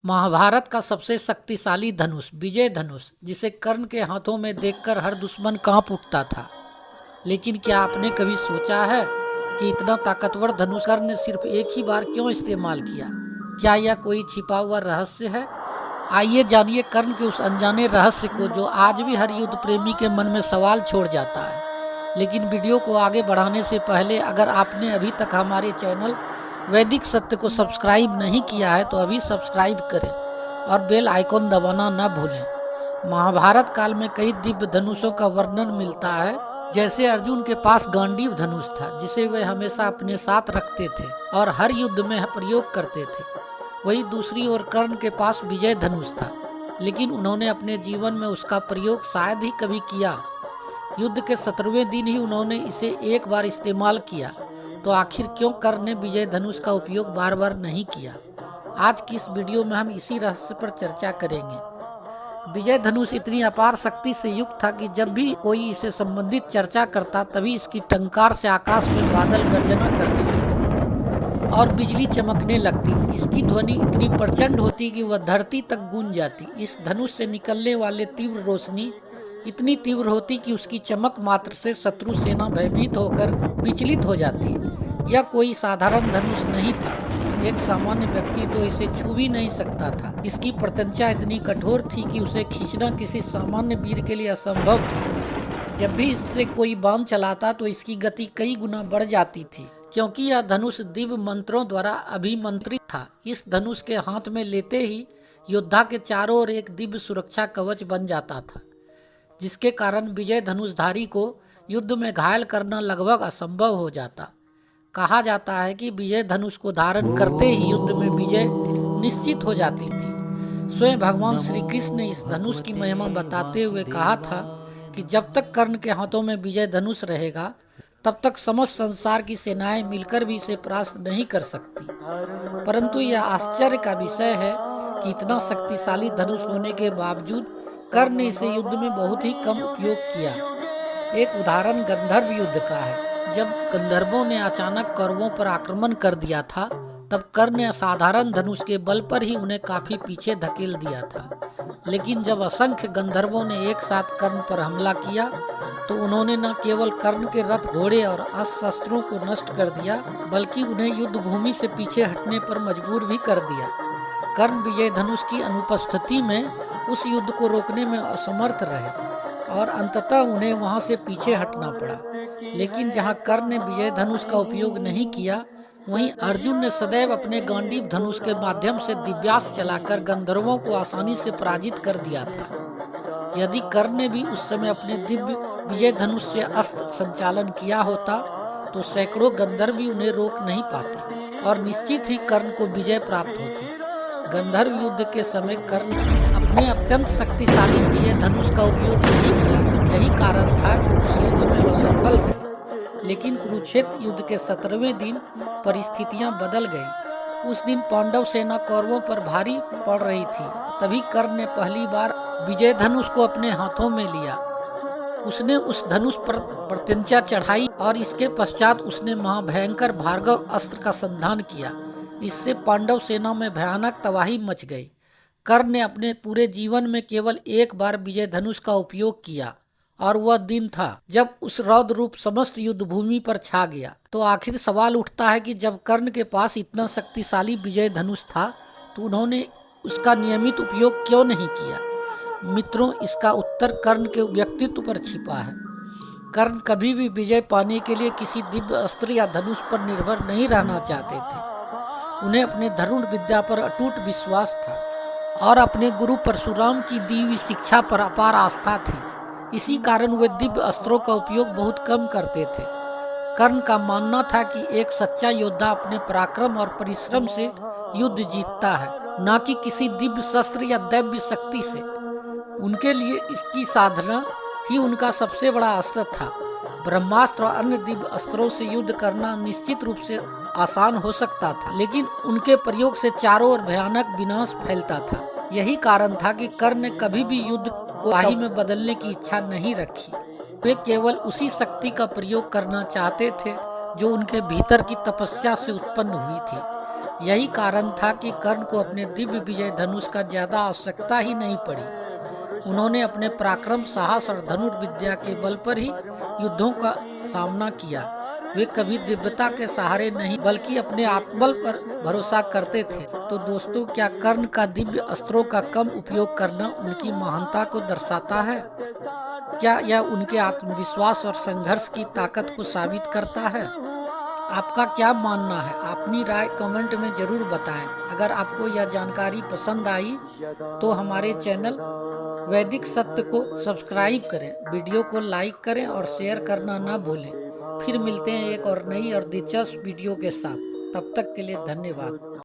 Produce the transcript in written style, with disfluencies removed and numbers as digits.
महाभारत का सबसे शक्तिशाली धनुष विजय धनुष, जिसे कर्ण के हाथों में देखकर हर दुश्मन कांप उठता था। लेकिन क्या आपने कभी सोचा है कि इतना ताकतवर धनुष कर्ण ने सिर्फ एक ही बार क्यों इस्तेमाल किया? क्या यह कोई छिपा हुआ रहस्य है? आइए जानिए कर्ण के उस अनजाने रहस्य को जो आज भी हर युद्ध प्रेमी के मन में सवाल छोड़ जाता है। लेकिन वीडियो को आगे बढ़ाने से पहले अगर आपने अभी तक हमारे चैनल वैदिक सत्य को सब्सक्राइब नहीं किया है तो अभी सब्सक्राइब करें और बेल आइकॉन दबाना न भूलें। महाभारत काल में कई दिव्य धनुषों का वर्णन मिलता है। जैसे अर्जुन के पास गांडीव धनुष था जिसे वे हमेशा अपने साथ रखते थे और हर युद्ध में प्रयोग करते थे। वही दूसरी ओर कर्ण के पास विजय धनुष था, लेकिन उन्होंने अपने जीवन में उसका प्रयोग शायद ही कभी किया। युद्ध के 17वें दिन ही उन्होंने इसे एक बार इस्तेमाल किया। तो आखिर क्यों कर्ण ने विजय धनुष का उपयोग बार बार नहीं किया? आज की इस वीडियो में हम इसी रहस्य पर चर्चा करेंगे। विजय धनुष इतनी अपार शक्ति से युक्त था कि जब भी कोई इसे संबंधित चर्चा करता तभी इसकी टंकार से आकाश में बादल गर्जना करने लगते और बिजली चमकने लगती। इसकी ध्वनि इतनी प्रचंड होती कि वह धरती तक गूंज जाती। इस धनुष से निकलने वाले तीव्र रोशनी इतनी तीव्र होती कि उसकी चमक मात्र से शत्रु सेना भयभीत होकर विचलित हो जाती। यह कोई साधारण धनुष नहीं था। एक सामान्य व्यक्ति तो इसे छू भी नहीं सकता था। इसकी प्रत्यंचा इतनी कठोर थी कि उसे खींचना किसी सामान्य वीर के लिए असंभव था। जब भी इससे कोई बाण चलाता तो इसकी गति कई गुना बढ़ जाती थी, क्योंकि यह धनुष दिव्य मंत्रों द्वारा अभिमंत्रित था। इस धनुष के हाथ में लेते ही योद्धा के चारों ओर एक दिव्य सुरक्षा कवच बन जाता था, जिसके कारण विजय धनुषधारी को युद्ध में घायल करना लगभग असंभव हो जाता। कहा जाता है कि विजय धनुष को धारण करते ही युद्ध में विजय निश्चित हो जाती थी। स्वयं भगवान श्री कृष्ण ने इस धनुष की महिमा बताते हुए कहा था कि जब तक कर्ण के हाथों में विजय धनुष रहेगा तब तक समस्त संसार की सेनाएं मिलकर भी इसे परास्त नहीं कर सकती। परंतु यह आश्चर्य का विषय है कि इतना शक्तिशाली धनुष होने के बावजूद कर्ण ने इसे युद्ध में बहुत ही कम उपयोग किया। एक उदाहरण गंधर्व युद्ध का है। जब गंधर्वों ने अचानक कौरवों पर आक्रमण कर दिया था तब कर्ण ने असाधारण धनुष के बल पर ही उन्हें काफी पीछे धकेल दिया था। लेकिन जब असंख्य गंधर्वों ने एक साथ कर्ण पर हमला किया तो उन्होंने न केवल कर्ण के रथ घोड़े और अस्त्र शस्त्रों को नष्ट कर दिया, बल्कि उन्हें युद्ध भूमि से पीछे हटने पर मजबूर भी कर दिया। कर्ण विजय धनुष की अनुपस्थिति में उस युद्ध को रोकने में असमर्थ रहे और अंततः उन्हें वहां से पीछे हटना पड़ा। लेकिन जहां कर्ण ने विजय धनुष का उपयोग नहीं किया, वहीं अर्जुन ने सदैव अपने गांडीव धनुष के माध्यम से दिव्यास्त्र चलाकर गंधर्वों को आसानी से पराजित कर दिया था। यदि कर्ण ने भी उस समय अपने दिव्य विजय धनुष से अस्त्र संचालन किया होता तो सैकड़ों गंधर्व भी उन्हें रोक नहीं पाते और निश्चित ही कर्ण को विजय प्राप्त होती। गंधर्व युद्ध के समय कर्ण अपने अत्यंत शक्तिशाली विजय धनुष का उपयोग नहीं किया। यही कारण था कि उस युद्ध में वह सफल रहे। लेकिन कुरुक्षेत्र युद्ध के 17वें दिन परिस्थितियां बदल गई। उस दिन पांडव सेना कौरवों पर भारी पड़ रही थी। तभी कर्ण ने पहली बार विजय धनुष को अपने हाथों में लिया। उसने उस धनुष पर प्रत्यंचा चढ़ाई और इसके पश्चात उसने महाभयंकर भार्गव अस्त्र का संधान किया। इससे पांडव सेना में भयानक तबाही मच गई। कर्ण ने अपने पूरे जीवन में केवल एक बार विजय धनुष का उपयोग किया और वह दिन था जब उस रौद्र रूप समस्त युद्ध भूमि पर छा गया। तो आखिर सवाल उठता है कि जब कर्ण के पास इतना शक्तिशाली विजय धनुष था तो उन्होंने उसका नियमित उपयोग क्यों नहीं किया? मित्रों, इसका उत्तर कर्ण के व्यक्तित्व पर छिपा है। कर्ण कभी भी विजय पाने के लिए किसी दिव्य अस्त्र या धनुष पर निर्भर नहीं रहना चाहते थे। उन्हें अपने धनुष विद्या पर अटूट विश्वास था और अपने गुरु परशुराम की दी हुई शिक्षा पर अपार आस्था थी। इसी कारण वे दिव्य अस्त्रों का उपयोग बहुत कम करते थे। कर्ण का मानना था कि एक सच्चा योद्धा अपने पराक्रम और परिश्रम से युद्ध जीतता है, न कि किसी दिव्य शस्त्र या दैव्य शक्ति से। उनके लिए इसकी साधना ही उनका सबसे बड़ा अस्त्र था। ब्रह्मास्त्र और अन्य दिव्य अस्त्रों से युद्ध करना निश्चित रूप से आसान हो सकता था, लेकिन उनके प्रयोग से चारों ओर भयानक विनाश फैलता था। यही कारण था कि कर्ण ने कभी भी युद्ध को तबाही में बदलने की इच्छा नहीं रखी। वे केवल उसी शक्ति का प्रयोग करना चाहते थे जो उनके भीतर की तपस्या से उत्पन्न हुई थी। यही कारण था कि कर्ण को अपने दिव्य विजय धनुष का ज्यादा आवश्यकता ही नहीं पड़ी। उन्होंने अपने पराक्रम, साहस और धनुर्विद्या के बल पर ही युद्धों का सामना किया। वे कभी दिव्यता के सहारे नहीं बल्कि अपने आत्मबल पर भरोसा करते थे। तो दोस्तों, क्या कर्ण का दिव्य अस्त्रों का कम उपयोग करना उनकी महानता को दर्शाता है? क्या यह उनके आत्मविश्वास और संघर्ष की ताकत को साबित करता है? आपका क्या मानना है? अपनी राय कमेंट में जरूर बताएं। अगर आपको यह जानकारी पसंद आई तो हमारे चैनल वैदिक सत्य को सब्सक्राइब करें, वीडियो को लाइक करें और शेयर करना ना भूलें। फिर मिलते हैं एक और नई और दिलचस्प वीडियो के साथ। तब तक के लिए धन्यवाद।